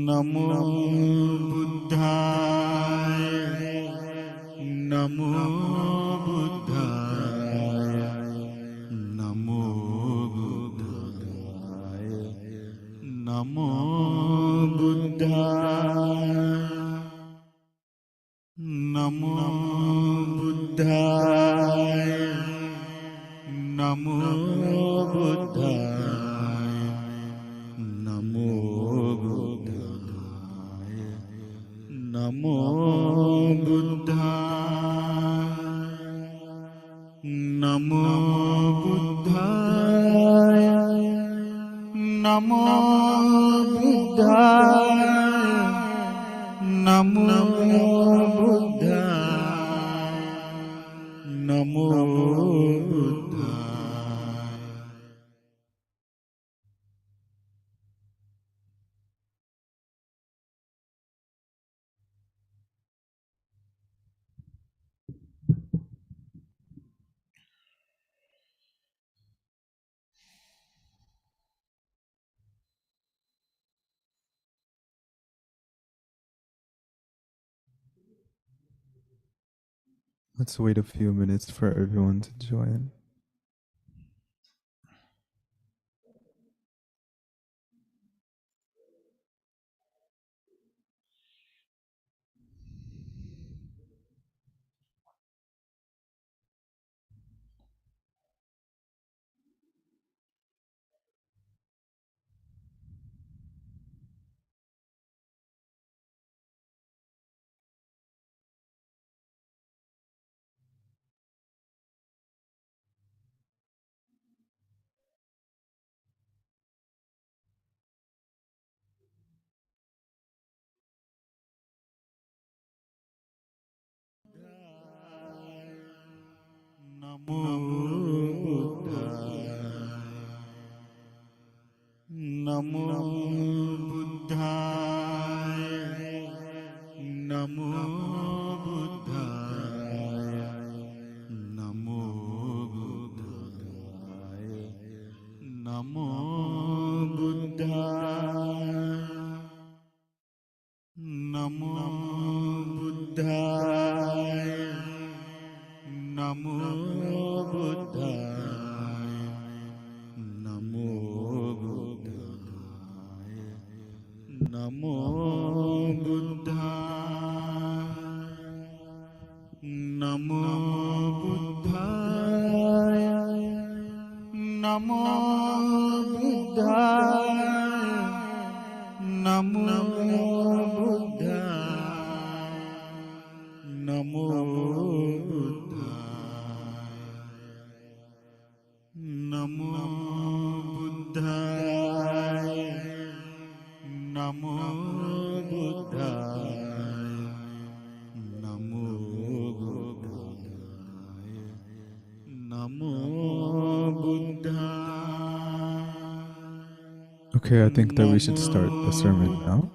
Namo Buddhaya. Namo Buddhaya. Namo Buddhaya. Namo Buddhaya. Namo Buddhaya. Namo Buddhaya. Namo Buddhaya. Namo Buddhaya. Namo Buddhaya. Namo Buddhaya. Namo Buddhaya. Namo Buddhaya. Let's wait a few minutes for everyone to join. Namo Buddhaya. Namo Buddhaya. Namo Buddhaya. Namo Buddhaya. Namo Buddhaya. Namo Buddhaya. Namo Buddhaya. Namo Buddhaya. Namo Buddhaya. Namo Buddhaya. Namo Buddhaya. Namo Buddhaya. Namo Namo Buddhaya. Namo Buddhaya. Namo Buddhaya. Namo Buddhaya. Okay, I think that we should start the sermon now.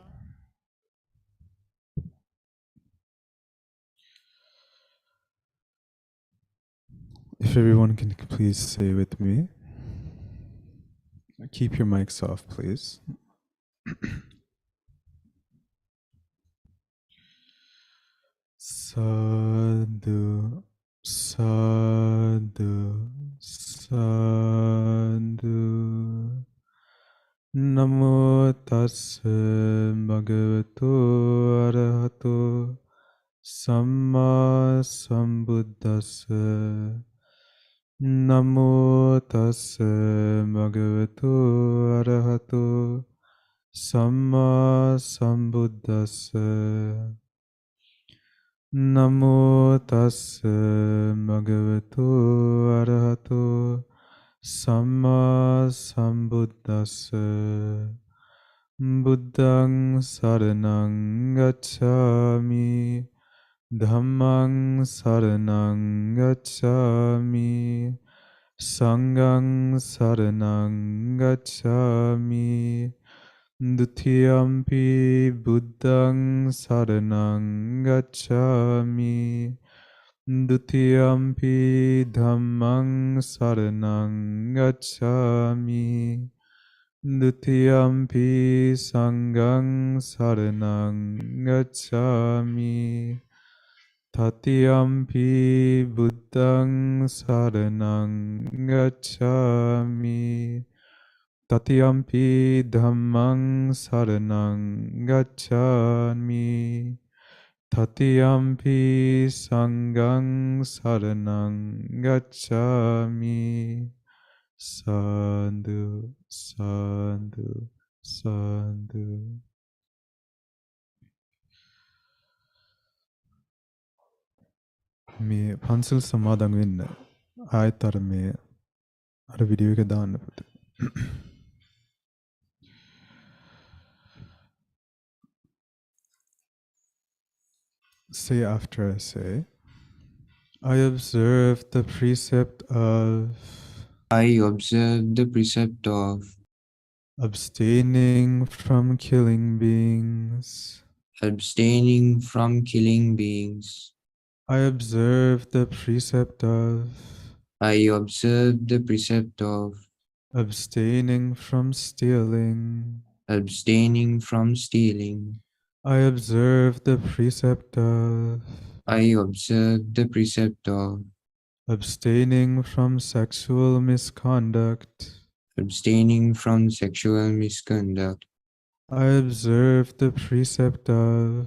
If everyone can please say with me. Keep your mics off, please. Sadhu, sadhu, sadhu. Namo tassa bhagavato arahato samma sambuddhassa. Namo tassa bhagavato arahato samma sambuddhassa. Namo tassa bhagavato arahato samma sambuddhassa. Buddhang saranang gacchami. Dhammang saranang gacchami. Sanghang saranang gacchami. Dutiyampi buddhang saranang gacchami. Dutiyampi dhammang saranang gacchami. Dutiyampi sanghang saranang gacchami. Tatiyampi buddhang saranang gacchami. Tatiyampi dhammang saranang gacchami. Tatiyampi sanghang saranang gacchami. Sadhu, sadhu, sadhu. Me pencil samadang win. I tar me ar video ke daan put. Say after I say. I observe the precept of I observe the precept of abstaining from killing beings. abstaining from killing beings. I observe the precept of I observe the precept of abstaining from stealing. abstaining from stealing. I observe the precept of I observe the precept of abstaining from sexual misconduct. abstaining from sexual misconduct. I observe the precept of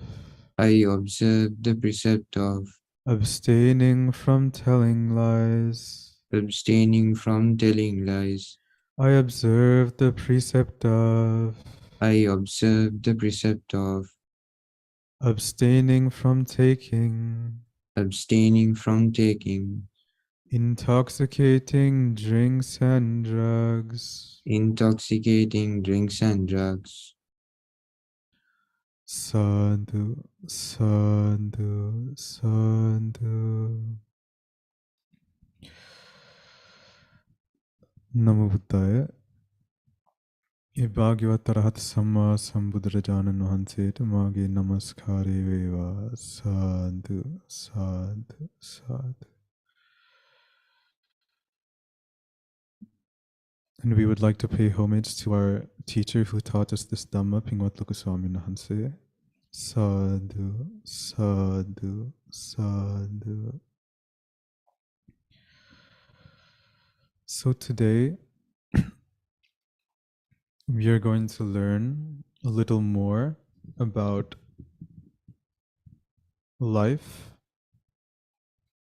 I observe the precept of abstaining from telling lies. abstaining from telling lies. I observe the precept of I observe the precept of abstaining from taking abstaining from taking intoxicating drinks and drugs. intoxicating drinks and drugs. Sadhu, sadhu, sadhu. Namo Buddhaya. E Bhagavata Samma Sambuddhajanan Vahanse Mage Namaskare Veva. Sadhu, sadhu, sadhu. And we would like to pay homage to our teacher who taught us this Dhamma, Pingwat Lokaswami Nahanse. Sadhu, sadhu, sadhu. So today, we are going to learn a little more about life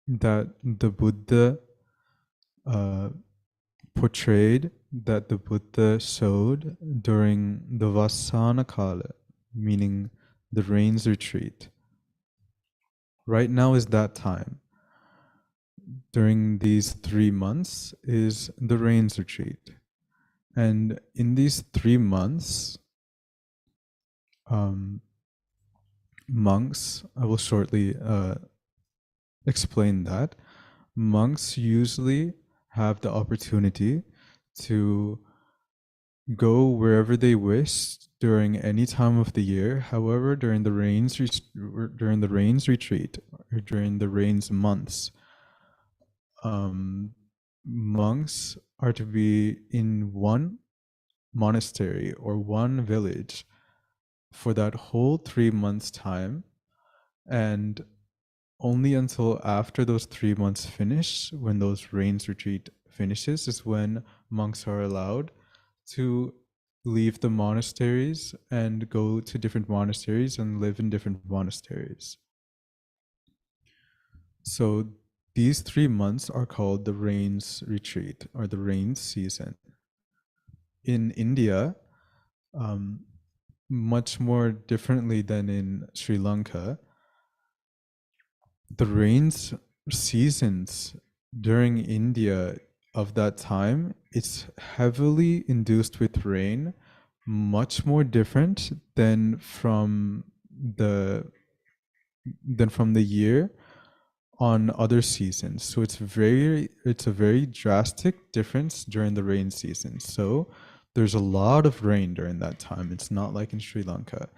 that the Buddha portrayed, that the Buddha showed during the Vasana Kala, meaning the rains retreat. Right now is that time. During these 3 months is the rains retreat. And in these 3 months, monks, I will shortly explain that. Monks usually have the opportunity to go wherever they wish during any time of the year. However, during the rains retreat or during the rains months, monks are to be in one monastery or one village for that whole 3 months time, and only until after those 3 months finish, when those rains retreat finishes, is when monks are allowed to leave the monasteries and go to different monasteries and live in different monasteries. So these 3 months are called the rains retreat or the rains season. In India, much more differently than in Sri Lanka, the rains seasons during India of that time, it's heavily induced with rain, much more different than from the year on other seasons. So it's a very drastic difference during the rain season. So there's a lot of rain during that time. It's not like in Sri Lanka,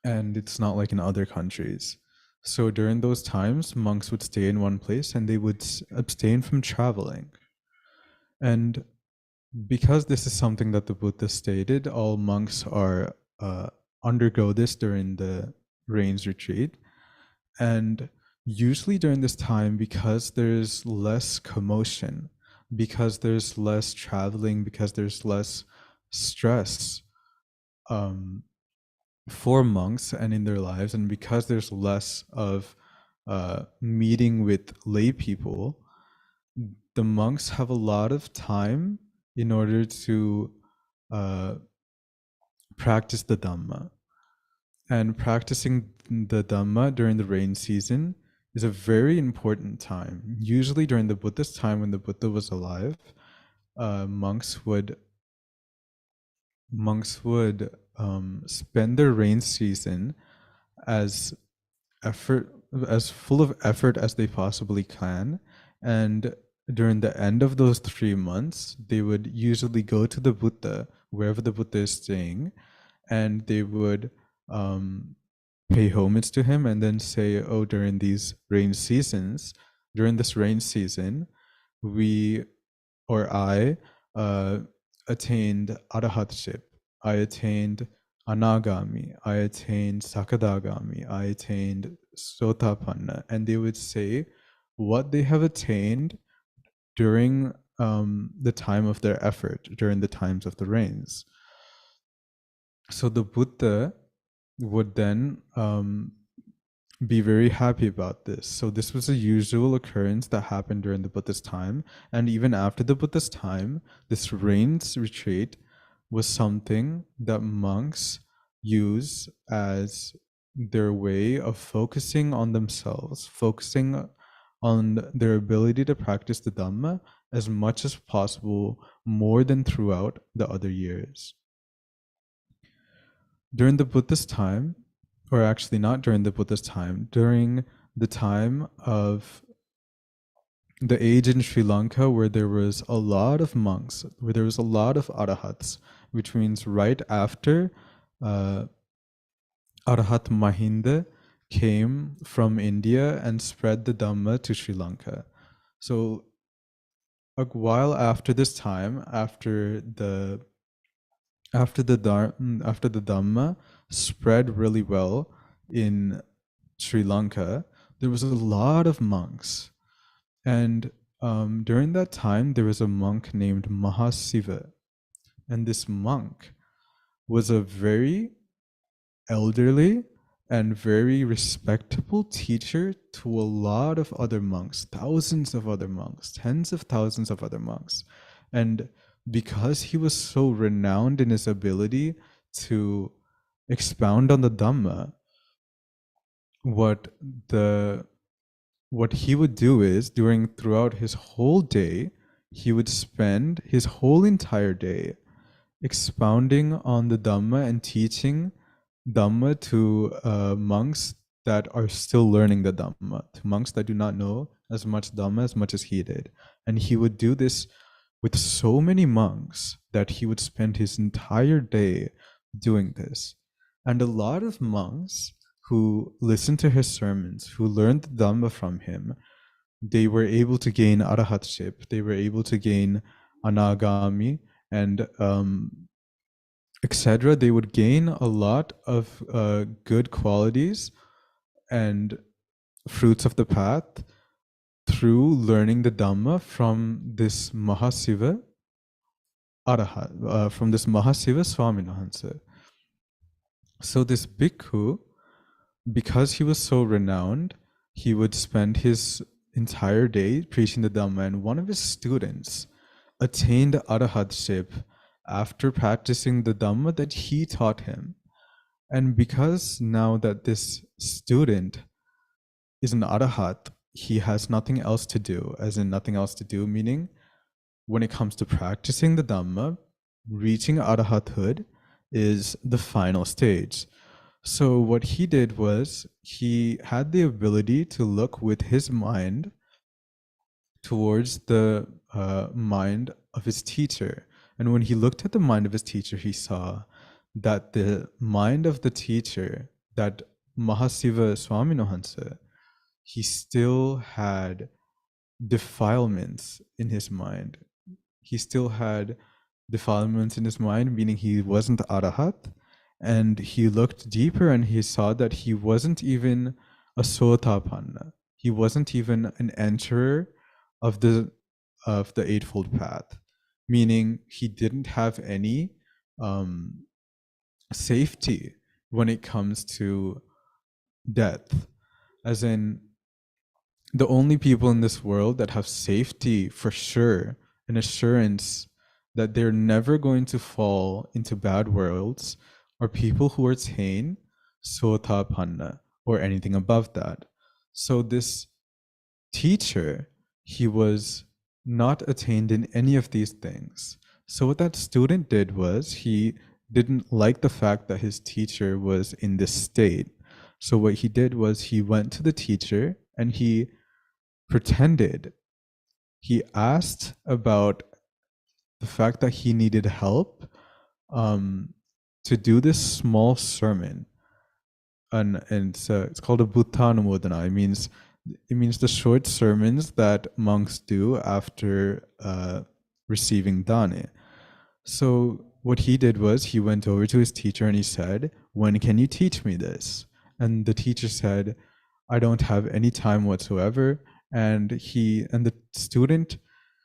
and it's not like in other countries. So during those times, monks would stay in one place and they would abstain from traveling. And because this is something that the Buddha stated, all monks are undergo this during the rains retreat. And usually during this time, because there's less commotion, because there's less traveling, because there's less stress for monks and in their lives, and because there's less of meeting with lay people, the monks have a lot of time in order to practice the Dhamma. And practicing the Dhamma during the rain season is a very important time. Usually during the Buddhist time, when the Buddha was alive, monks would spend their rain season as full of effort as they possibly can. And during the end of those 3 months, they would usually go to the Buddha, wherever the Buddha is staying, and they would pay homage to him and then say, oh, during this rain season, I attained arahatship, I attained anagami, I attained sakadagami, I attained sotapanna. And they would say what they have attained during the time of their effort, during the times of the rains. So the Buddha would then be very happy about this. So this was a usual occurrence that happened during the Buddha's time. And even after the Buddha's time, this rains retreat was something that monks use as their way of focusing on themselves, focusing on their ability to practice the Dhamma as much as possible, more than throughout the other years. During the Buddha's time, or actually not during the Buddha's time, during the time of the age in Sri Lanka where there was a lot of monks, where there was a lot of arahats, which means right after Arahat Mahinda came from India and spread the Dhamma to Sri Lanka. So a while after this time, after the Dhamma spread really well in Sri Lanka, there was a lot of monks. And during that time, there was a monk named Mahasiva. And this monk was a very elderly and very respectable teacher to a lot of other monks, thousands of other monks, tens of thousands of other monks. And because he was so renowned in his ability to expound on the Dhamma, what he would do is, throughout his whole day, he would spend his whole entire day expounding on the Dhamma and teaching Dhamma to monks that are still learning the Dhamma, to monks that do not know as much Dhamma as much as he did. And he would do this with so many monks that he would spend his entire day doing this. And a lot of monks who listened to his sermons, who learned the Dhamma from him, they were able to gain arahatship, they were able to gain anagami, and etc. They would gain a lot of good qualities and fruits of the path through learning the Dhamma from this Mahasiva Arahat, from this Mahasiva Swaminahansa. So this bhikkhu, because he was so renowned, he would spend his entire day preaching the Dhamma, and one of his students attained arahatship after practicing the Dhamma that he taught him. And because now that this student is an arahat, he has nothing else to do, as in nothing else to do, meaning when it comes to practicing the Dhamma, reaching arahathood is the final stage. So what he did was, he had the ability to look with his mind towards the mind of his teacher. And when he looked at the mind of his teacher, he saw that the mind of the teacher, that Mahasiva Swaminahansa, he still had defilements in his mind. He still had defilements in his mind, meaning he wasn't arahat. And he looked deeper and he saw that he wasn't even a sotapanna. He wasn't even an enterer of the Eightfold Path, meaning he didn't have any safety when it comes to death. As in, the only people in this world that have safety for sure, an assurance that they're never going to fall into bad worlds, are people who attain sotapanna or anything above that. So this teacher, he was not attained in any of these things. So what that student did was he didn't like the fact that his teacher was in this state. So what he did was he went to the teacher and he pretended. He asked about the fact that he needed help to do this small sermon. And it's called a Bhuttanumodana. It means the short sermons that monks do after receiving dane. So what he did was he went over to his teacher and he said, "When can you teach me this?" And the teacher said, "I don't have any time whatsoever." And the student,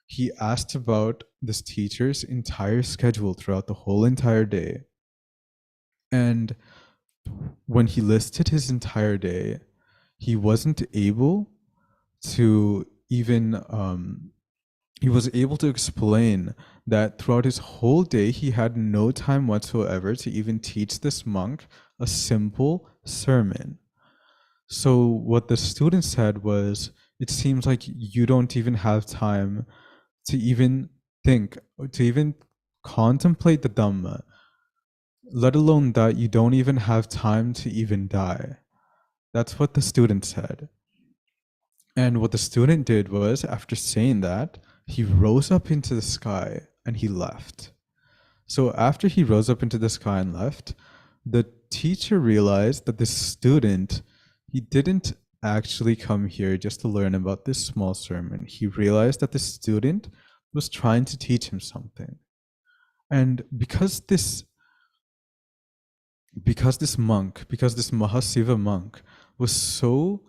he asked about this teacher's entire schedule throughout the whole entire day. And when he listed his entire day, he wasn't able to even he was able to explain that throughout his whole day he had no time whatsoever to even teach this monk a simple sermon. So what the student said was, "It seems like you don't even have time to even think, to even contemplate the Dhamma, let alone that you don't even have time to even die." That's what the student said. And what the student did was, after saying that, he rose up into the sky and he left. So after he rose up into the sky and left, the teacher realized that this student, he didn't actually come here just to learn about this small sermon. He realized that the student was trying to teach him something. And because this Mahasiva monk was so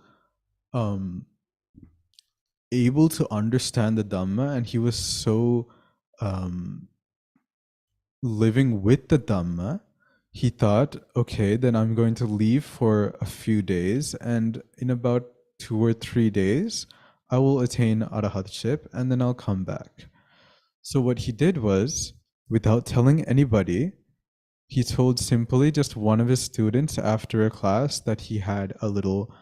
able to understand the Dhamma, and he was so living with the Dhamma, he thought, okay, then I'm going to leave for a few days, and in about 2 or 3 days, I will attain arahatship, and then I'll come back. So what he did was, without telling anybody, he told simply just one of his students after a class that he had a little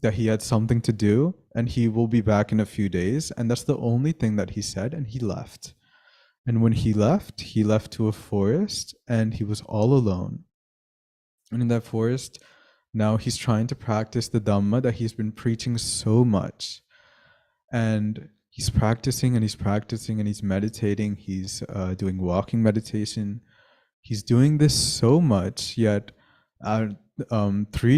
that he had something to do and he will be back in a few days. And that's the only thing that he said, and he left. And when he left to a forest and he was all alone. And in that forest, now he's trying to practice the Dhamma that he's been preaching so much. And he's practicing and he's practicing and he's meditating. He's doing walking meditation. He's doing this so much, yet 3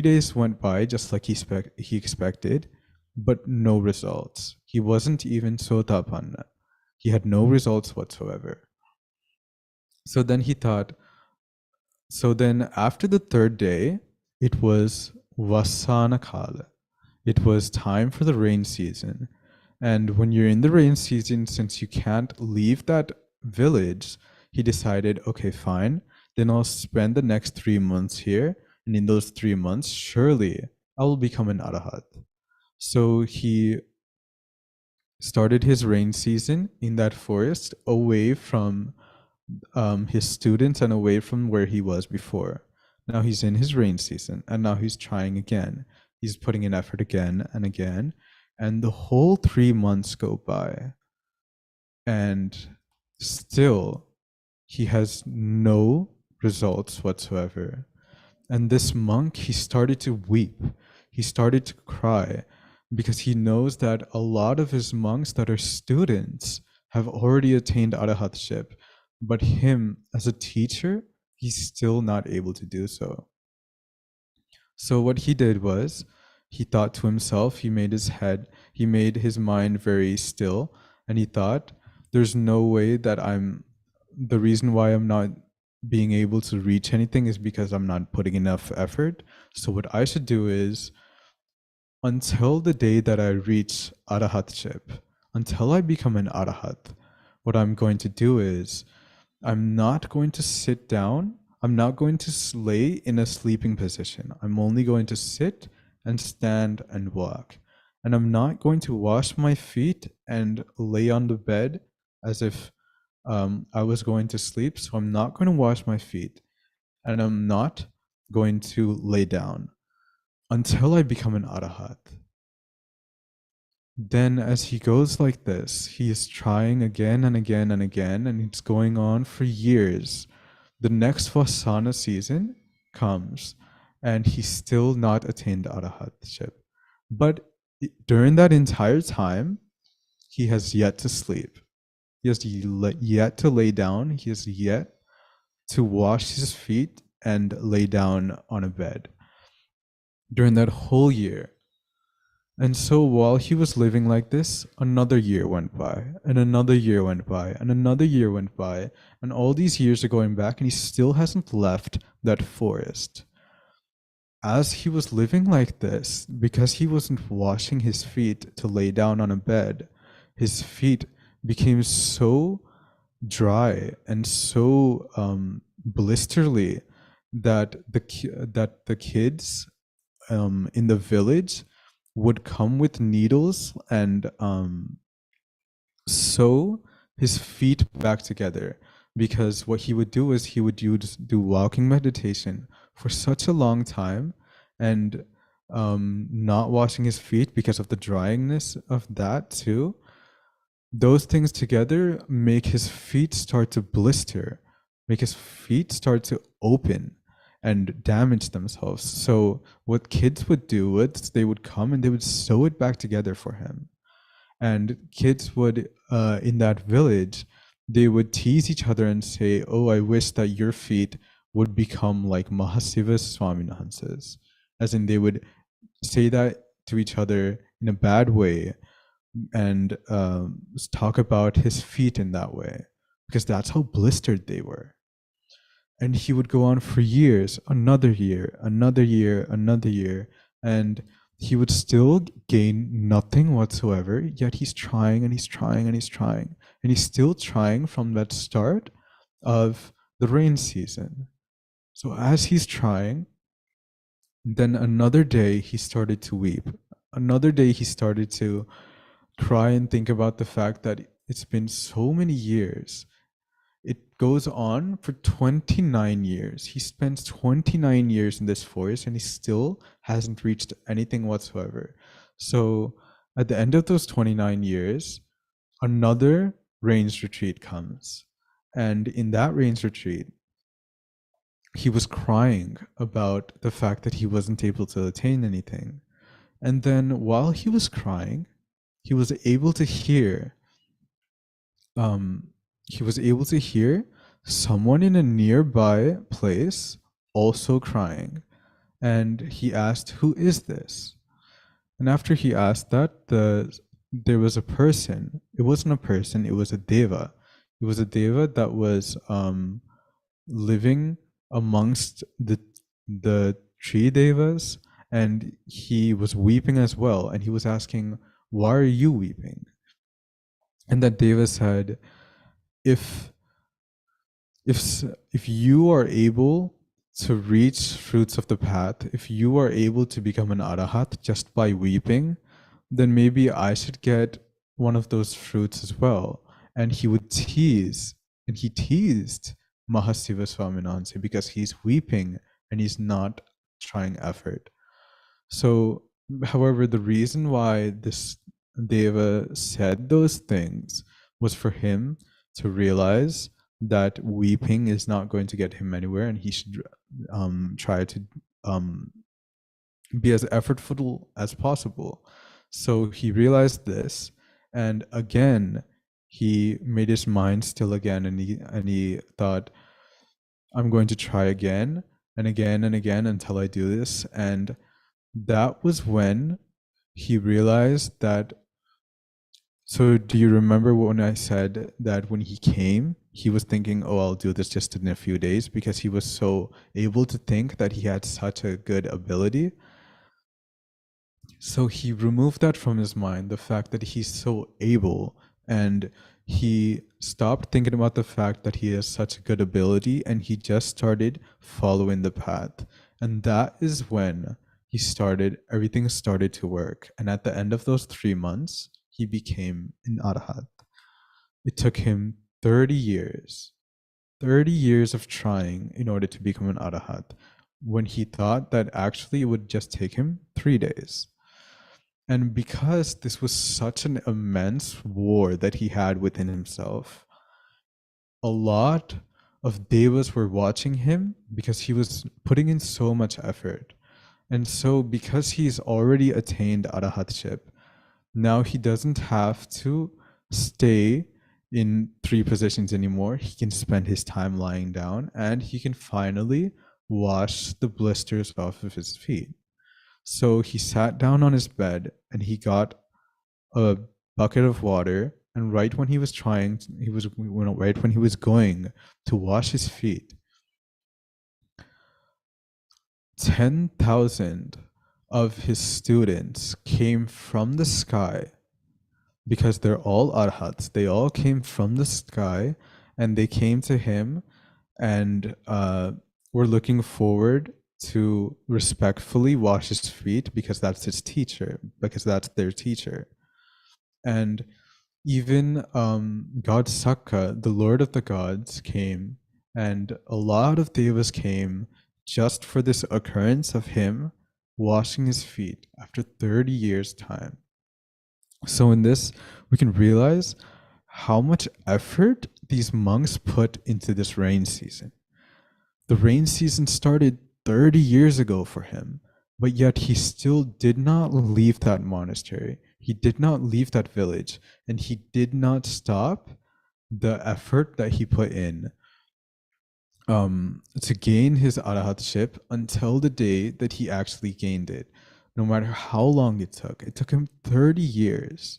days went by just like he expected, but no results. He wasn't even sotapanna. He had no results whatsoever. So then he thought, so then after the 3rd day, it was Vasana Kala. It was time for the rain season. And when you're in the rain season, since you can't leave that village, he decided, okay, fine, then I'll spend the next 3 months here. And in those 3 months, surely I will become an arahat. So he started his rain season in that forest, away from his students and away from where he was before. Now he's in his rain season, and now he's trying again. He's putting in effort again and again. And the whole 3 months go by. And still, he has no results whatsoever. And this monk, he started to weep. He started to cry because he knows that a lot of his monks that are students have already attained arahatship, but him as a teacher, he's still not able to do so. So what he did was, he thought to himself, he made his mind very still, and he thought, there's no way that I'm the reason why I'm not being able to reach anything is because I'm not putting enough effort. So what I should do is, until the day that I reach arahatship, until I become an arahat, what I'm going to do is, I'm not going to sit down. I'm not going to lay in a sleeping position. I'm only going to sit and stand and walk. And I'm not going to wash my feet and lay on the bed as if I was going to sleep. So I'm not going to wash my feet, and I'm not going to lay down until I become an arahat. Then as he goes like this, he is trying again and again and again, and it's going on for years. The next Vasana season comes, and he's still not attained arahatship. But during that entire time, he has yet to sleep. He has yet to lay down. He has yet to wash his feet and lay down on a bed during that whole year. And so while he was living like this, another year went by, and another year went by, and another year went by, and all these years are going back, and he still hasn't left that forest. As he was living like this, because he wasn't washing his feet to lay down on a bed, his feet became so dry and so blisterly that the kids in the village would come with needles and sew his feet back together, because what he would do is he would do walking meditation for such a long time, and not washing his feet because of the dryingness of that too. Those things together make his feet start to blister, make his feet start to open and damage themselves. So what kids would do is they would come and they would sew it back together for him. And kids would, in that village, they would tease each other and say, "Oh, I wish that your feet would become like Mahasiva Swaminathan's." As in, they would say that to each other in a bad way, and talk about his feet in that way, because that's how blistered they were. And he would go on for years, another year, another year, another year, and he would still gain nothing whatsoever, yet he's trying and he's trying and he's trying. And he's still trying from that start of the rain season. So as he's trying, then another day he started to weep. Another day he started to cry and think about the fact that it's been so many years. It goes on for 29 years. He spends 29 years in this forest and he still hasn't reached anything whatsoever. So at the end of those 29 years, another rains retreat comes. And in that rains retreat, he was crying about the fact that he wasn't able to attain anything. And then while he was crying, he was able to hear someone in a nearby place also crying. And he asked, "Who is this?" And after he asked that, there was a person. It wasn't a person, it was a deva. It was a deva that was living amongst the tree devas, and he was weeping as well. And he was asking, "Why are you weeping?" And that deva said, if you are able to reach fruits of the path, if you are able to become an arahat just by weeping, then maybe I should get one of those fruits as well. And he would tease, and he teased Mahasiva Swaminathan because he's weeping and he's not trying effort. So, however, the reason why this Deva said those things was for him to realize that weeping is not going to get him anywhere, and he should try to be as effortful as possible. So he realized this, and again, he made his mind still again, and he thought, "I'm going to try again and again and again until I do this." And that was when he realized that. So do you remember when I said that when he came, he was thinking, oh, I'll do this just in a few days, because he was so able to think that he had such a good ability. So he removed that from his mind, the fact that he's so able, and he stopped thinking about the fact that he has such a good ability, and he just started following the path. And that is when everything started to work. And at the end of those 3 months, he became an arahat. It took him 30 years of trying in order to become an arahat, when he thought that actually it would just take him 3 days. And because this was such an immense war that he had within himself, a lot of devas were watching him because he was putting in so much effort. And so because he's already attained arahatship, now he doesn't have to stay in 3 positions anymore. He can spend his time lying down, and he can finally wash the blisters off of his feet. So he sat down on his bed and he got a bucket of water, and right when he was going to wash his feet, 10,000 of his students came from the sky, because they're all arhats. They all came from the sky, and they came to him and were looking forward to respectfully wash his feet, because that's their teacher. And even God Sakka, the Lord of the gods, came, and a lot of devas came just for this occurrence of him washing his feet after 30 years' time. So in this, we can realize how much effort these monks put into this rain season. The rain season started 30 years ago for him, but yet he still did not leave that monastery. He did not leave that village, and he did not stop the effort that he put in to gain his arahatship until the day that he actually gained it. No matter how long it took him 30 years.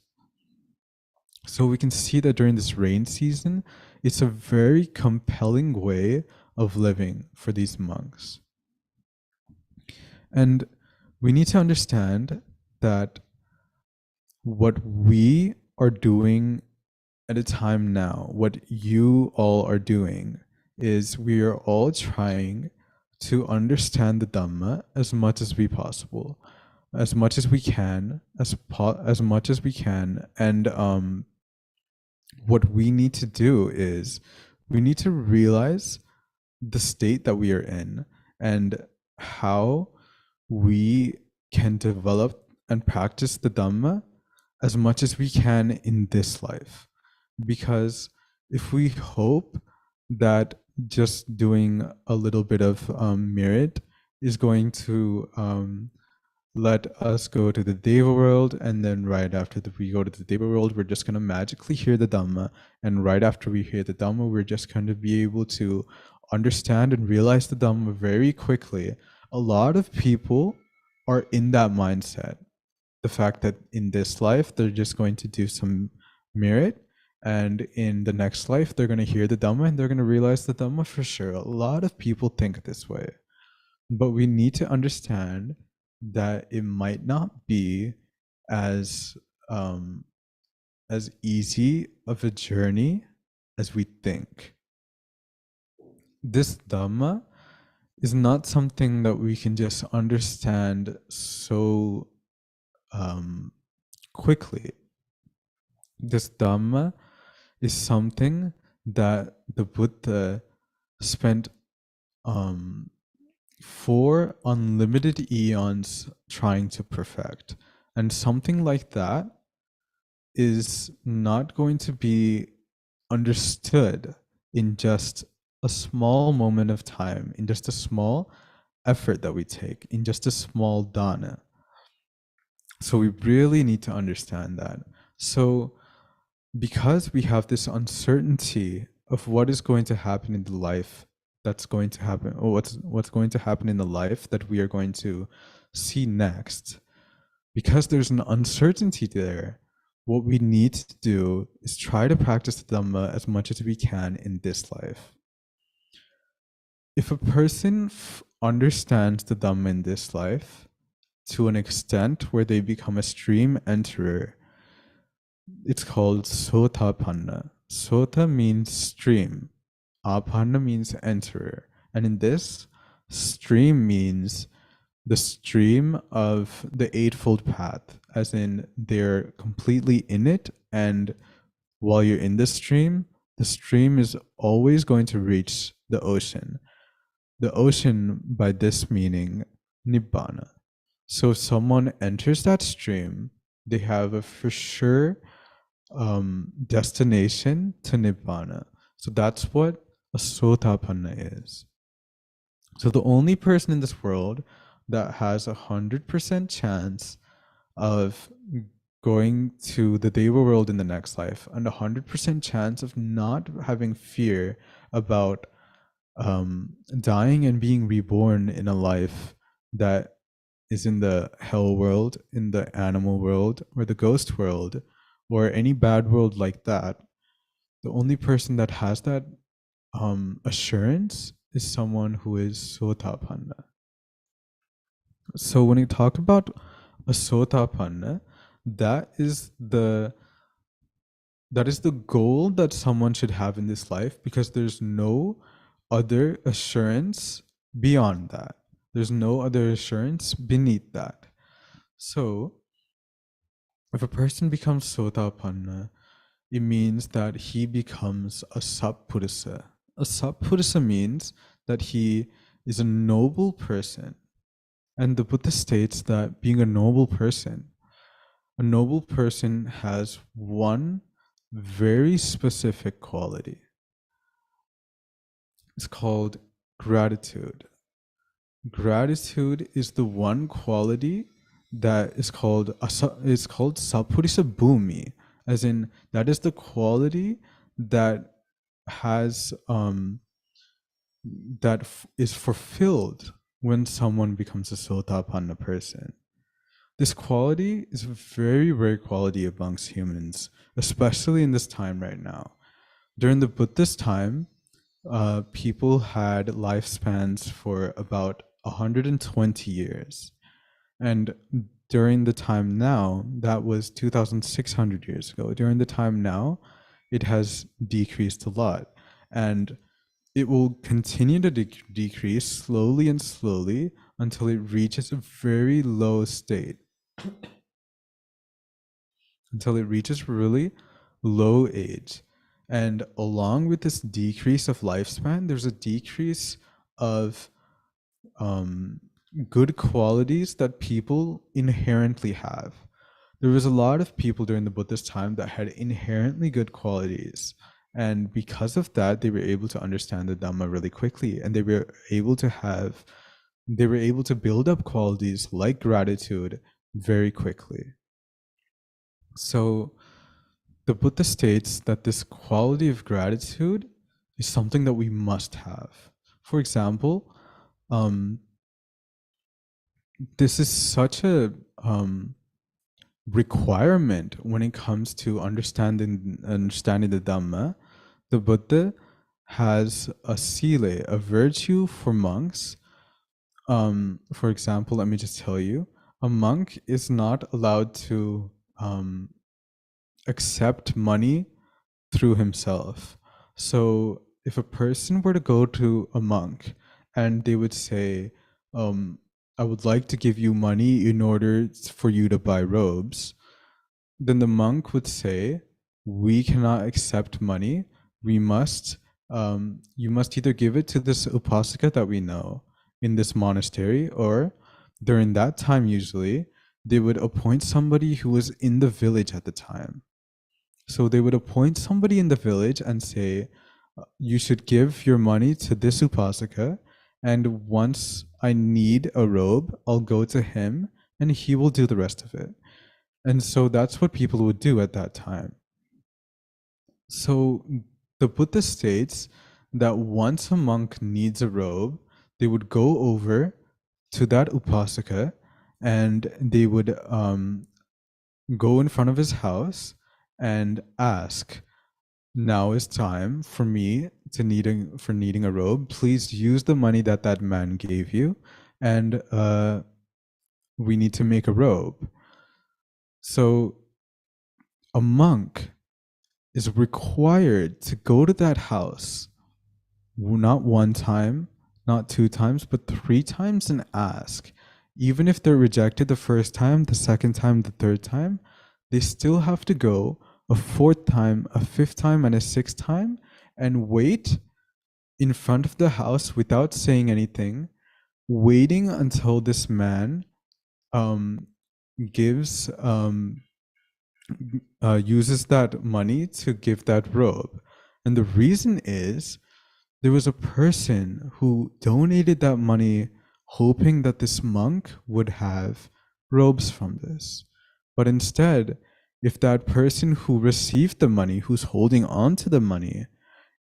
So we can see that during this rain season, it's a very compelling way of living for these monks. And we need to understand that what we are doing at a time now, what you all are doing, is we are all trying to understand the Dhamma as much as we possible, as much as we can, as much as we can. And what we need to do is we need to realize the state that we are in and how we can develop and practice the Dhamma as much as we can in this life. Because if we hope that just doing a little bit of merit is going to let us go to the Deva world, and then right after we go to the Deva world, we're just going to magically hear the Dhamma, and right after we hear the Dhamma, we're just going to be able to understand and realize the Dhamma very quickly. A lot of people are in that mindset. The fact that in this life, they're just going to do some merit, and in the next life, they're going to hear the Dhamma and they're going to realize the Dhamma for sure. A lot of people think this way. But we need to understand that it might not be as easy of a journey as we think. This Dhamma is not something that we can just understand so quickly. This Dhamma is something that the Buddha spent 4 unlimited eons trying to perfect. And something like that is not going to be understood in just a small moment of time, in just a small effort that we take, in just a small dana. So we really need to understand that. So because we have this uncertainty of what is going to happen in the life that's going to happen, or what's going to happen in the life that we are going to see next, because there's an uncertainty there, what we need to do is try to practice the Dhamma as much as we can in this life. If a person understands the Dhamma in this life to an extent where they become a stream enterer, it's called Sotapanna. Sota means stream. Apanna means enterer. And in this, stream means the stream of the Eightfold Path, as in they're completely in it, and while you're in the stream is always going to reach the ocean. The ocean, by this meaning, Nibbana. So if someone enters that stream, they have a for sure destination to Nibbana. So that's what a Sotapanna is. So the only person in this world that has 100% chance of going to the Deva world in the next life, and 100% chance of not having fear about dying and being reborn in a life that is in the hell world, in the animal world, or the ghost world, or any bad world like that. The only person that has that assurance is someone who is Sotapanna. So when you talk about a Sotapanna, that is the goal that someone should have in this life, because there's no other assurance beyond that. There's no other assurance beneath that. So if a person becomes Sotapanna, it means that he becomes a Sappurisa. A Sappurisa means that he is a noble person. And the Buddha states that being a noble person has one very specific quality. It's called gratitude. Gratitude is the one quality that is called Sappurisa Bhumi, as in that is the quality that has is fulfilled when someone becomes a Sotapanna person. This quality is a very rare quality amongst humans, especially in this time right now. During the Buddhist time, people had lifespans for about 120 years. And during the time now, that was 2,600 years ago. During the time now, it has decreased a lot. And it will continue to decrease slowly and slowly until it reaches a very low state. Until it reaches really low age. And along with this decrease of lifespan, there's a decrease of good qualities that people inherently have. There was a lot of people during the Buddhist time that had inherently good qualities. And because of that, they were able to understand the Dhamma really quickly. And they were able to build up qualities like gratitude very quickly. So the Buddha states that this quality of gratitude is something that we must have. For example, this is such a requirement when it comes to understanding the Dhamma. The Buddha has a sila, a virtue for monks. For example, let me just tell you, a monk is not allowed to accept money through himself. So if a person were to go to a monk and they would say, I would like to give you money in order for you to buy robes, then the monk would say, we cannot accept money. You must either give it to this upasaka that we know in this monastery, or during that time usually, they would appoint somebody who was in the village at the time. So they would appoint somebody in the village and say, you should give your money to this upasaka, and once I need a robe, I'll go to him and he will do the rest of it. And so that's what people would do at that time. So the Buddha states that once a monk needs a robe, they would go over to that upasaka and they would go in front of his house and ask, now is time for me to needing a robe. Please use the money that that man gave you, and we need to make a robe. So a monk is required to go to that house, not one time, not two times, but three times, and ask. Even if they're rejected the first time, the second time, the third time, they still have to go a fourth time, a fifth time, and a sixth time, and wait in front of the house without saying anything, waiting until this man gives uses that money to give that robe. And the reason is, there was a person who donated that money hoping that this monk would have robes from this. But instead, if that person who received the money, who's holding on to the money,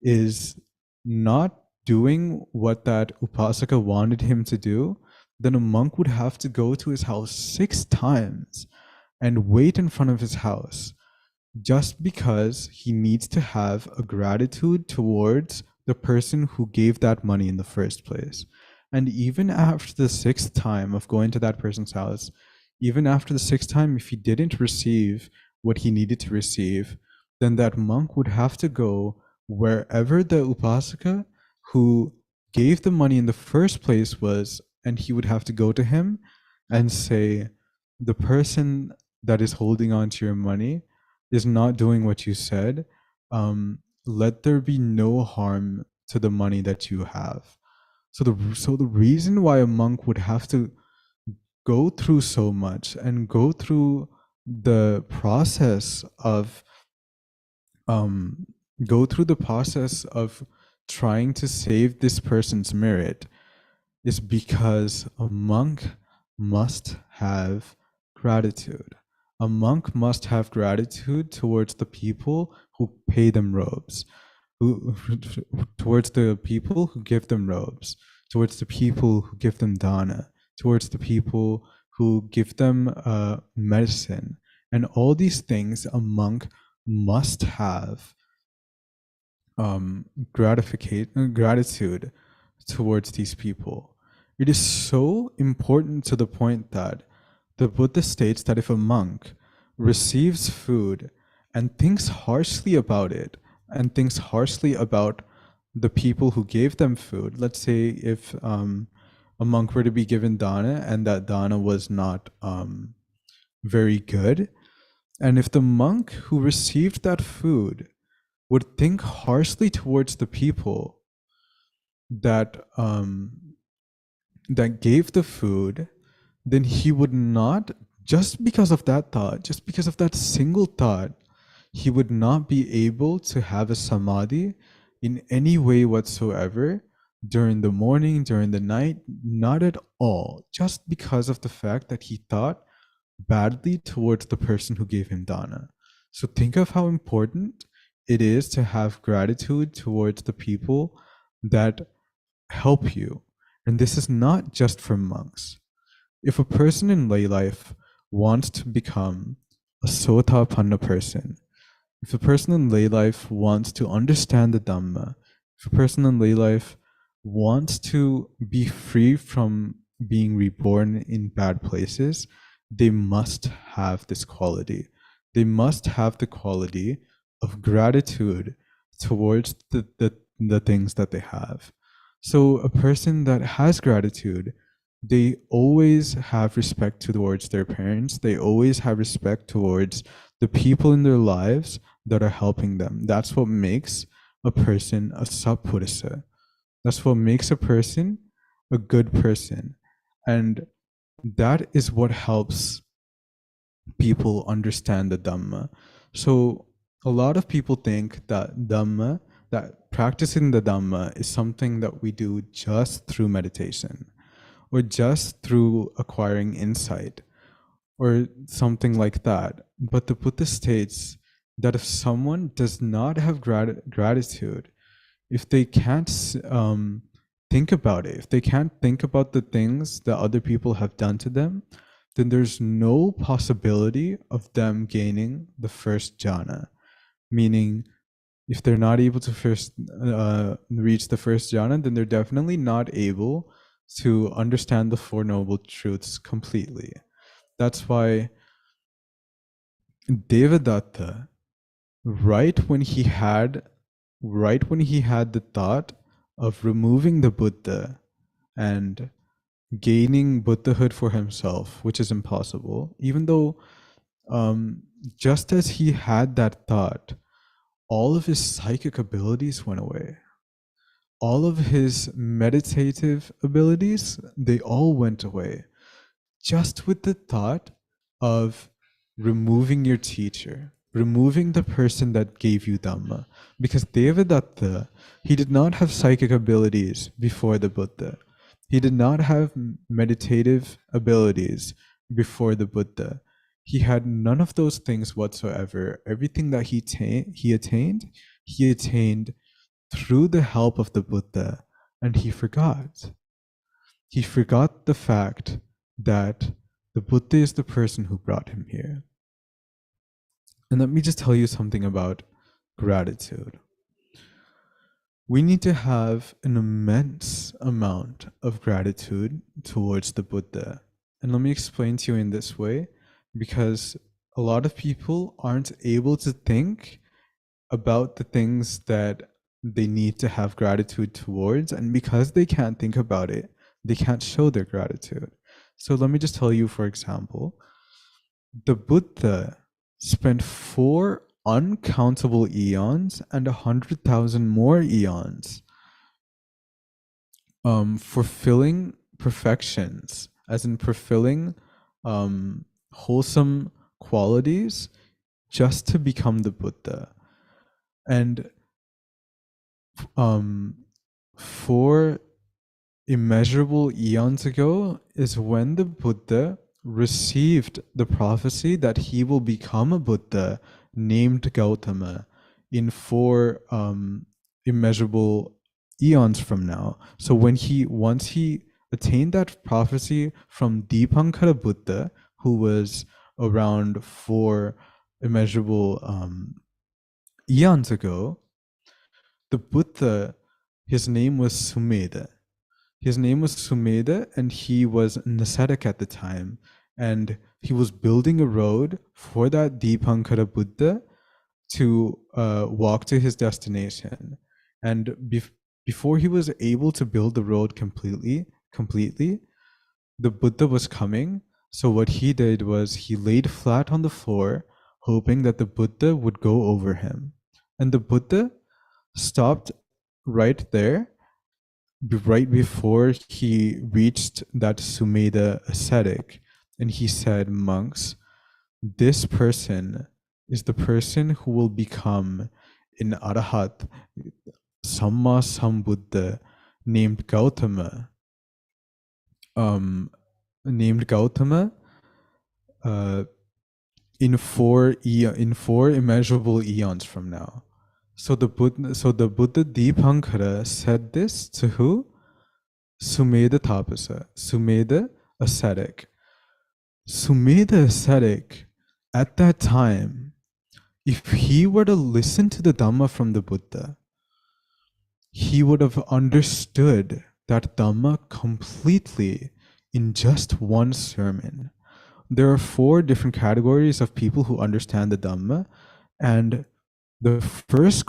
is not doing what that upasaka wanted him to do, then a monk would have to go to his house 6 times and wait in front of his house, just because he needs to have a gratitude towards the person who gave that money in the first place. And even after the 6th time of going to that person's house, even after the 6th time, if he didn't receive what he needed to receive, then that monk would have to go wherever the upasaka who gave the money in the first place was, and he would have to go to him and say, the person that is holding on to your money is not doing what you said. Let there be no harm to the money that you have. So the reason why a monk would have to go through so much and go through the process of trying to save this person's merit is because a monk must have gratitude. A monk must have gratitude towards the people who pay them robes, towards the people who give them robes, towards the people who give them dana, towards the people who give them medicine. And all these things a monk must have gratitude towards these people. It is so important to the point that the Buddha states that if a monk receives food and thinks harshly about it, and thinks harshly about the people who gave them food, let's say if a monk were to be given dana and that dana was not very good, and if the monk who received that food would think harshly towards the people that that gave the food, then he would not, just because of that thought, just because of that single thought, he would not be able to have a samadhi in any way whatsoever during the morning, during the night, not at all, just because of the fact that he thought badly towards the person who gave him dana. So think of how important it is to have gratitude towards the people that help you. And this is not just for monks. If a person in lay life wants to become a sotapanna person, if a person in lay life wants to understand the Dhamma, if a person in lay life wants to be free from being reborn in bad places, they must have this quality. They must have the quality of gratitude towards the things that they have. So a person that has gratitude, they always have respect towards their parents. They always have respect towards the people in their lives that are helping them. That's what makes a person a sappurisa. That's what makes a person a good person. And that is what helps people understand the Dhamma. So a lot of people think that Dhamma, that practicing the Dhamma is something that we do just through meditation, or just through acquiring insight, or something like that. But the Buddha states that if someone does not have gratitude, if they can't think about it, if they can't think about the things that other people have done to them, then there's no possibility of them gaining the first jhana. Meaning, if they're not able to first reach the first jhana, then they're definitely not able to understand the Four Noble Truths completely. That's why Devadatta, right when he had the thought of removing the Buddha and gaining Buddhahood for himself, which is impossible, even though just as he had that thought, all of his psychic abilities went away. All of his meditative abilities, they all went away. Just with the thought of removing your teacher, removing the person that gave you Dhamma. Because Devadatta, he did not have psychic abilities before the Buddha. He did not have meditative abilities before the Buddha. He had none of those things whatsoever. Everything that he attained through the help of the Buddha, and he forgot. He forgot the fact that the Buddha is the person who brought him here. And let me just tell you something about gratitude. We need to have an immense amount of gratitude towards the Buddha. And let me explain to you in this way, because a lot of people aren't able to think about the things that they need to have gratitude towards, and because they can't think about it, they can't show their gratitude. So let me just tell you, for example, the Buddha spent 4 uncountable eons and 100,000 more eons fulfilling perfections, as in fulfilling wholesome qualities, just to become the Buddha. And 4 immeasurable eons ago is when the Buddha received the prophecy that he will become a Buddha named 𝐞𝐝𝐢𝐻 in 4 immeasurable eons from now. So once he attained that prophecy from Dipankara Buddha, who was around 4 immeasurable eons ago, the Buddha, his name was Sumedha. And he was an ascetic at the time. And he was building a road for that Dipankara Buddha to walk to his destination. And before he was able to build the road completely, the Buddha was coming. So what he did was he laid flat on the floor, hoping that the Buddha would go over him. And the Buddha stopped right there, right before he reached that Sumedha ascetic, and he said, "Monks, this person is the person who will become an Arahat, Samma Sambuddha, named 𝐞𝐝𝐢𝐻, in 4 immeasurable eons from now." So the Buddha Dipankara said this to who? Sumedha Tapasa, Sumedha ascetic. Sumedha ascetic, at that time, if he were to listen to the Dhamma from the Buddha, he would have understood that Dhamma completely in just one sermon. There are 4 different categories of people who understand the Dhamma, and the first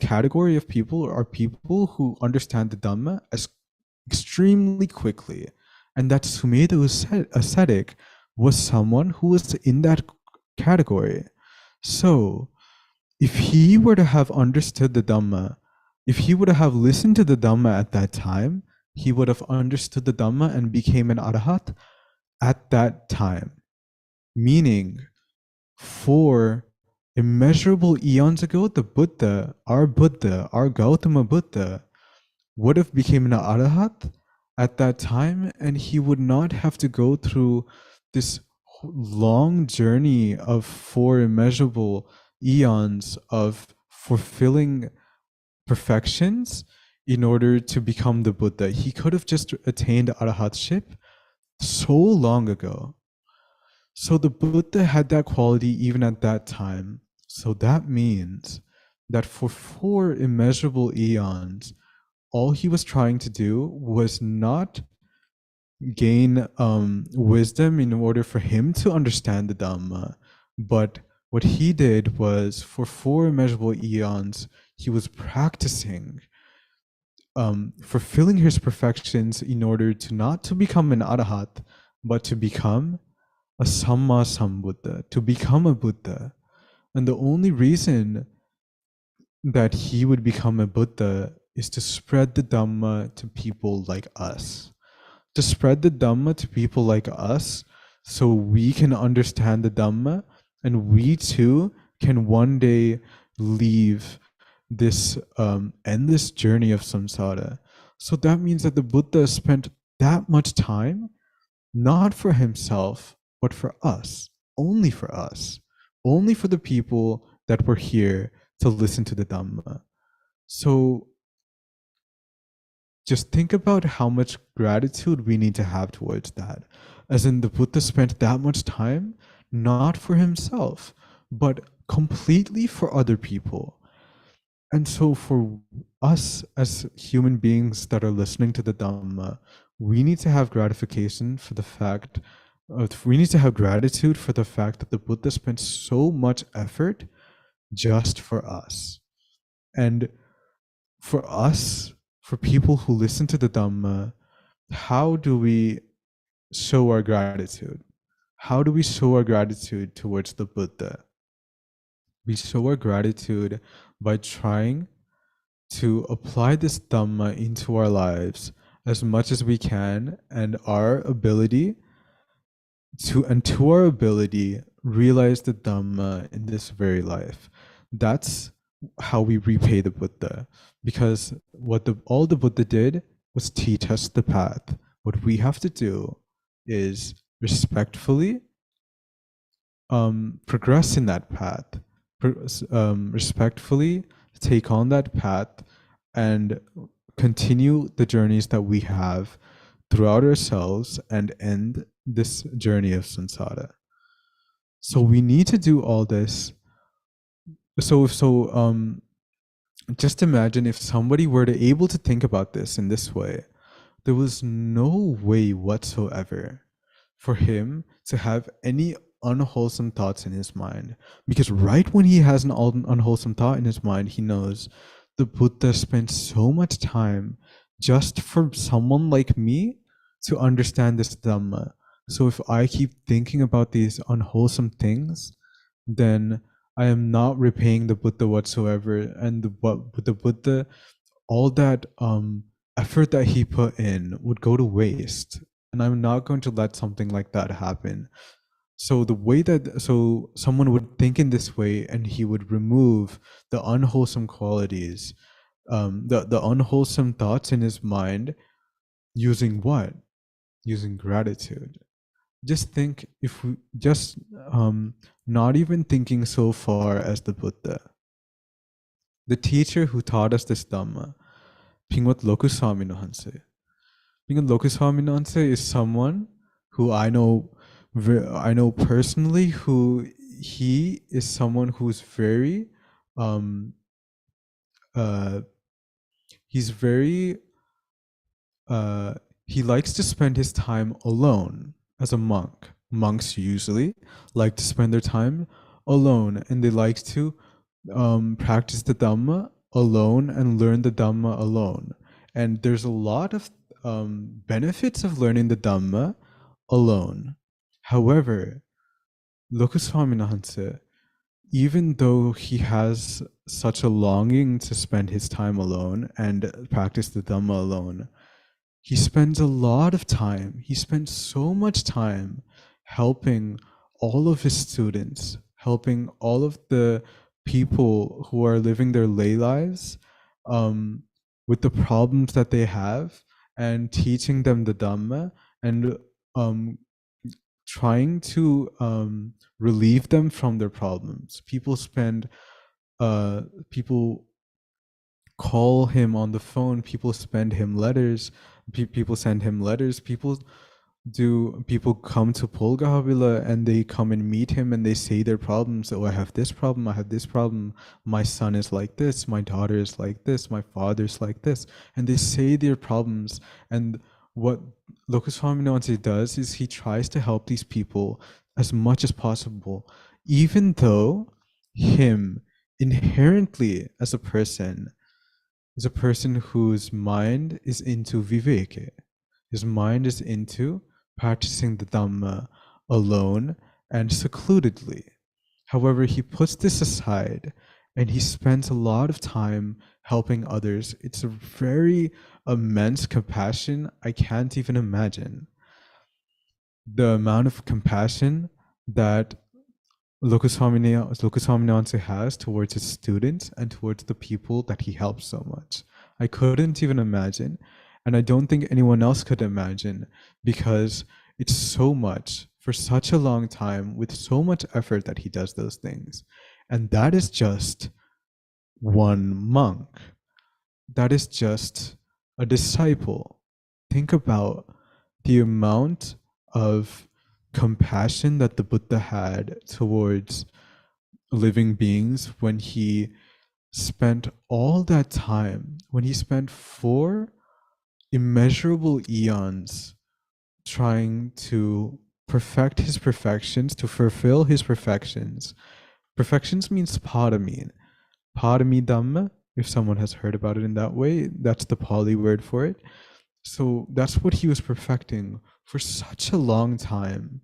category of people are people who understand the Dhamma as extremely quickly. And that Sumedha ascetic was someone who was in that category. So if he were to have understood the Dhamma, if he would have listened to the Dhamma at that time, he would have understood the Dhamma and became an Arahat at that time. Meaning, 4 immeasurable eons ago, the Buddha, our 𝐞𝐝𝐢𝐻 Buddha, would have become an Arahat at that time, and he would not have to go through this long journey of 4 immeasurable eons of fulfilling perfections in order to become the Buddha. He could have just attained Arahatship so long ago. So the Buddha had that quality even at that time. So that means that for 4 immeasurable eons, all he was trying to do was not gain wisdom in order for him to understand the Dhamma, but what he did was for 4 immeasurable eons, he was practicing fulfilling his perfections in order to not to become an arahat, but to become a Samma Sambuddha, to become a Buddha. And the only reason that he would become a Buddha is to spread the Dhamma to people like us. To spread the Dhamma to people like us so we can understand the Dhamma and we too can one day leave this endless journey of samsara. So that means that the Buddha spent that much time not for himself, but for us, only for the people that were here to listen to the Dhamma. So just think about how much gratitude we need to have towards that. As in, the Buddha spent that much time not for himself, but completely for other people. And so, for us as human beings that are listening to the Dhamma, we need to have gratification for the fact we need to have gratitude for the fact that the Buddha spent so much effort just for us. And for us, for people who listen to the Dhamma, how do we show our gratitude? How do we show our gratitude towards the Buddha? We show our gratitude by trying to apply this Dhamma into our lives as much as we can, and to our ability realize the Dhamma in this very life. That's how we repay the Buddha, because all the Buddha did was teach us the path. What we have to do is respectfully progress in that path, respectfully take on that path and continue the journeys that we have throughout ourselves and end this journey of samsara. So we need to do all this. So just imagine if somebody were to able to think about this in this way, there was no way whatsoever for him to have any unwholesome thoughts in his mind. Because right when he has an unwholesome thought in his mind, he knows the Buddha spent so much time just for someone like me to understand this Dhamma. So if I keep thinking about these unwholesome things, then I am not repaying the Buddha whatsoever. And the Buddha, all that effort that he put in would go to waste. And I'm not going to let something like that happen. So someone would think in this way, and he would remove the unwholesome qualities, the unwholesome thoughts in his mind, using what? Using gratitude. Just think, if we just not even thinking so far as the Buddha, the teacher who taught us this Dhamma, 𝐼𝐞𝐿 𝐿okuswami 𝐼𝐿 𝐿okuswami is someone who I know personally, who he is someone who's very he's very he likes to spend his time alone as a monk. Monks usually like to spend their time alone, and they like to practice the Dhamma alone and learn the Dhamma alone. And there's a lot of benefits of learning the Dhamma alone. However, Lokuswami, even though he has such a longing to spend his time alone and practice the Dhamma alone, he spends a lot of time, he spends so much time helping all of his students, helping all of the people who are living their lay lives with the problems that they have, and teaching them the Dhamma, and trying to relieve them from their problems. People call him on the phone, people send him letters, people Do people come to Polgahavila and they come and meet him and they say their problems? Oh, I have this problem, I have this problem, my son is like this, my daughter is like this, my father's like this. And they say their problems. And what Lokaswami does is he tries to help these people as much as possible, even though him inherently as a person is a person whose mind is into viveke. His mind is into practicing the Dhamma alone and secludedly. However, he puts this aside and he spends a lot of time helping others. It's a very immense compassion I can't even imagine. The amount of compassion that Lokaswami has towards his students and towards the people that he helps so much. I couldn't even imagine, and I don't think anyone else could imagine, because it's so much for such a long time with so much effort that he does those things. And that is just one monk. That is just a disciple. Think about the amount of compassion that the Buddha had towards living beings when he spent all that time, when he spent 4 immeasurable eons trying to perfect his perfections, to fulfill his perfections. Perfections means padami. Padami Dhamma, if someone has heard about it in that way, that's the Pali word for it. So that's what he was perfecting for such a long time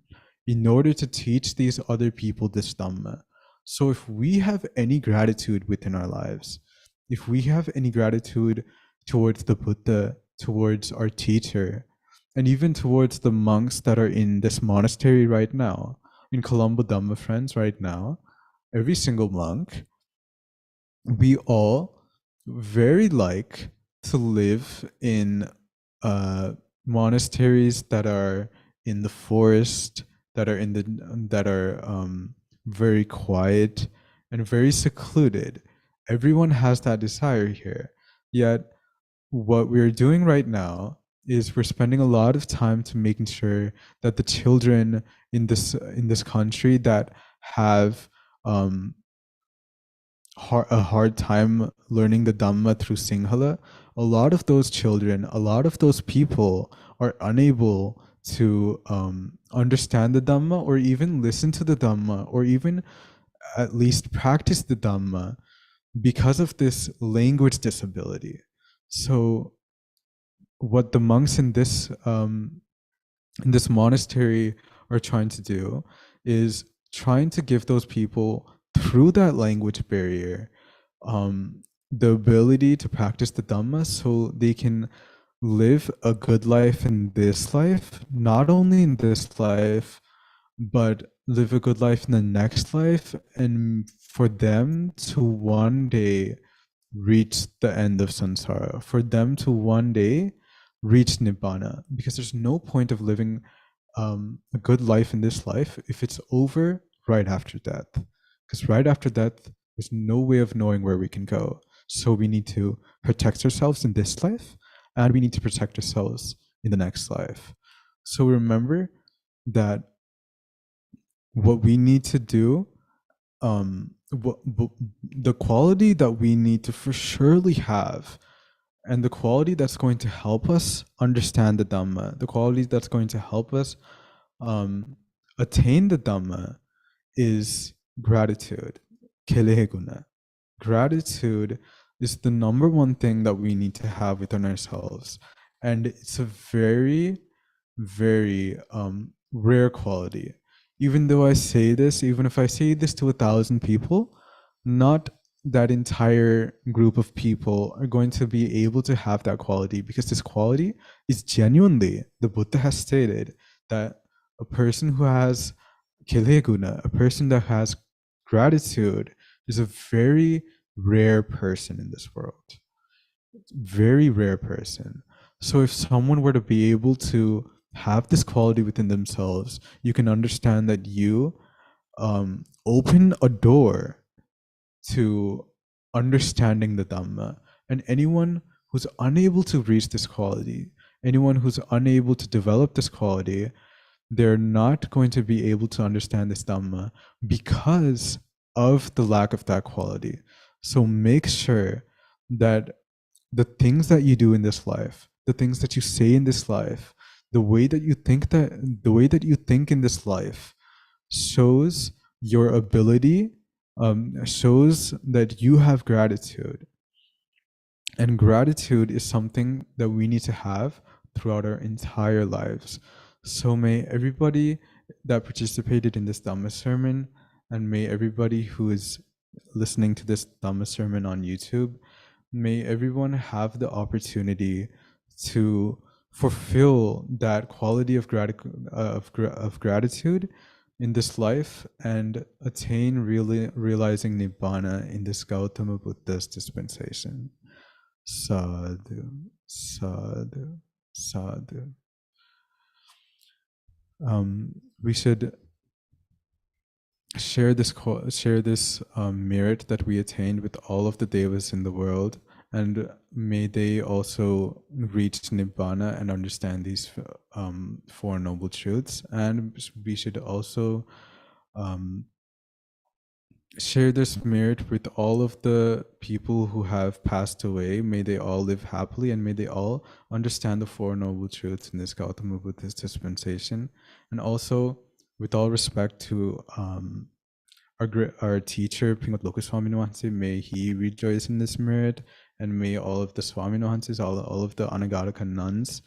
in order to teach these other people this Dhamma. So if we have any gratitude within our lives, if we have any gratitude towards the Buddha, towards our teacher, and even towards the monks that are in this monastery right now, in Colombo Dhamma Friends right now, every single monk, we all very like to live in monasteries that are in the forest, that are very quiet and very secluded. Everyone has that desire here. Yet what we're doing right now is we're spending a lot of time to making sure that the children in this country that have a hard time learning the Dhamma through Sinhala, a lot of those children, a lot of those people are unable to understand the Dhamma or even listen to the Dhamma or even at least practice the Dhamma because of this language disability. So what the monks in this monastery are trying to do is trying to give those people through that language barrier the ability to practice the Dhamma so they can live a good life in this life, not only in this life, but live a good life in the next life, and for them to one day reach the end of samsara, for them to one day reach nibbana, because there's no point of living a good life in this life if it's over right after death, because right after death there's no way of knowing where we can go. So we need to protect ourselves in this life, and we need to protect ourselves in the next life. So remember that what we need to do, the quality that we need to for surely have, and the quality that's going to help us understand the Dhamma, the quality that's going to help us attain the Dhamma, is gratitude. 𝐤𝐤 guna. Gratitude is the number one thing that we need to have within ourselves. And it's a very, very rare quality. Even though I say this, even if I say this to 1,000 people, not that entire group of people are going to be able to have that quality, because this quality is genuinely, the Buddha has stated that a person who has 𝐤𝐤 guna, a person that has gratitude, is a very rare person in this world. Very rare person. So if someone were to be able to have this quality within themselves, you can understand that you open a door to understanding the Dhamma. And anyone who's unable to reach this quality, anyone who's unable to develop this quality, they're not going to be able to understand this Dhamma because of the lack of that quality. So make sure that the things that you do in this life, the things that you say in this life, the way that you think in this life shows your ability, shows that you have gratitude. And gratitude is something that we need to have throughout our entire lives. So may everybody that participated in this Dhamma sermon, and may everybody who is listening to this Dhamma sermon on YouTube, may everyone have the opportunity to fulfill that quality of gratitude in this life and attain realizing Nibbana in this Gautama Buddha's dispensation. Sadhu, sadhu, sadhu. We should share this merit that we attained with all of the devas in the world, and may they also reach Nibbana and understand these Four Noble Truths. And we should also share this merit with all of the people who have passed away. May they all live happily, and may they all understand the Four Noble Truths in this Gautama Buddhist dispensation. And also, with all respect to our teacher, Pingot Lokus Swami Nuhansi, may he rejoice in this merit, and may all of the Swami Nuhansis, all of the Anagarika nuns,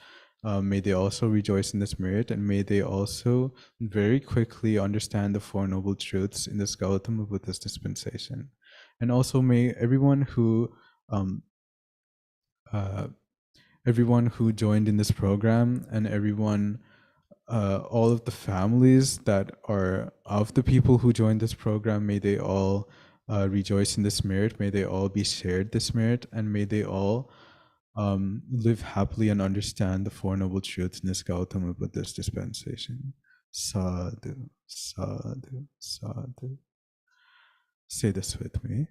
may they also rejoice in this merit, and may they also very quickly understand the Four Noble Truths in this Gautama Buddhist dispensation. And also may everyone who joined in this program, and everyone, all of the families that are of the people who joined this program, may they all rejoice in this merit, may they all be shared this merit, and may they all live happily and understand the Four Noble Truths in this Gautama Buddhist dispensation. Sadhu, sadhu, sadhu. Say this with me.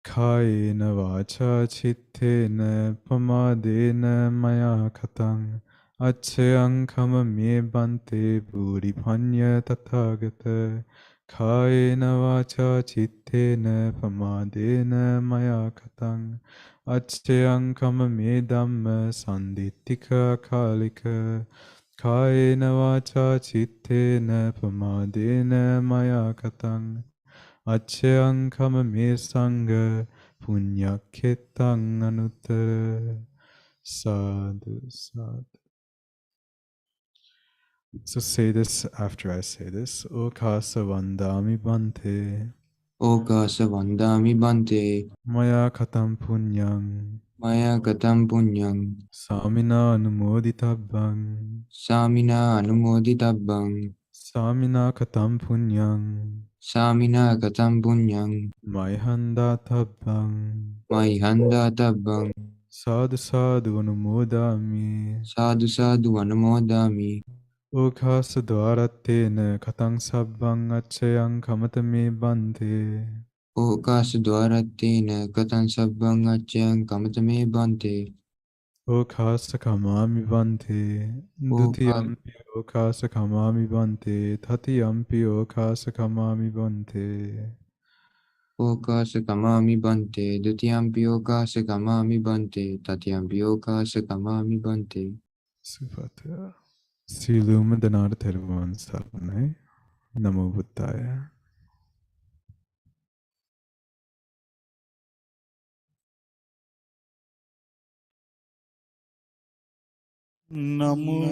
Kayena vacha chittena pamadena maya katang acchayang kama me bante buri panya tathagata. Kayena vacha chittena pamadena maya katang acchayang kama me dhamma sandittika kalika. Kayena vacha chittena pamadena maya katang acchayang kama me sangha punyaketang anuttara. Sadhu, sadhu. So say this after I say this. Okasa vandami bante. Okasa vandami bante. Maya katam punyang. Maya gatam punyam. Samina anumoditabbang. Samina anumoditabbang. Samina katam punyang. Samina gatam punyam. Maihanda tabbang. Maihanda tabbang. Sadhu sadhu anumodami. Sadhu sadhu anumodami. Okasa dwaratena katang sabbang acchayang kamatame bante. Okasa dwaratena katan sabbang acchayang kamatame bante. Okasa kamami bante. Dutiyampi okasa kamami bante. Tatiyampi okasa kamami bante. Okasa kamami bante. Dutiyampi okasa kamami bante. Tatiyampi okasa kamami bante. Supata. Siluma danara tervan sarvanai. Namo Buddhaya. Namo